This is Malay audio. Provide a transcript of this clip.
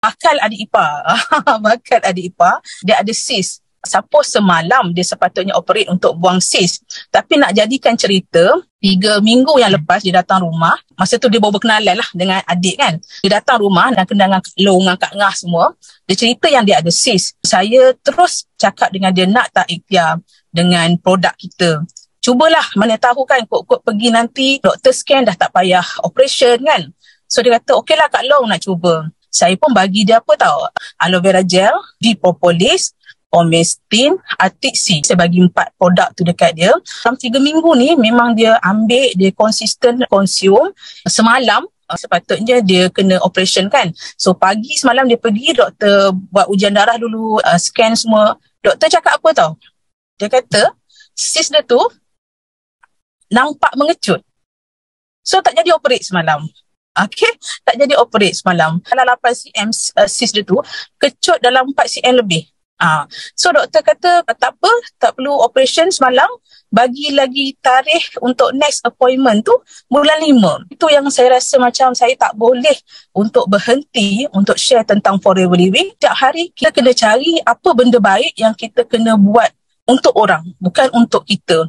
bakal adik ipar. Bakal adik ipar, dia ada cyst. Suppose semalam dia sepatutnya operate untuk buang cyst. Tapi nak jadikan cerita, 3 minggu yang lepas dia datang rumah. Masa tu dia baru berkenalan lah dengan adik kan. Dia datang rumah dan kenal dengan Kak Long, dengan Kak Ngah semua. Dia cerita yang dia ada cyst. Saya terus cakap dengan dia, nak tak ikhtiar dengan produk kita. Cubalah, mana tahu kan kot-kot pergi nanti doktor scan dah tak payah operation kan. So dia kata, okeylah Kak Long nak cuba. Saya pun bagi dia apa tahu, aloe vera gel, D-propolis, Omestin, Arctic Sea. Saya bagi 4 produk tu dekat dia. Dalam 3 minggu ni memang dia ambil, dia konsisten consume. Semalam sepatutnya dia kena operation kan. So pagi semalam dia pergi, doktor buat ujian darah dulu, scan semua. Doktor cakap apa tahu? Dia kata cyst dia tu nampak mengecut. So tak jadi operate semalam. Okay, tak jadi operate semalam. Dalam 8 cm cyst dia tu kecut dalam 4 cm lebih. So doktor kata tak apa, tak perlu operation semalam, bagi lagi tarikh untuk next appointment tu bulan 5. Itu yang saya rasa macam saya tak boleh untuk berhenti untuk share tentang Forever Living. Setiap hari kita kena cari apa benda baik yang kita kena buat untuk orang, bukan untuk kita.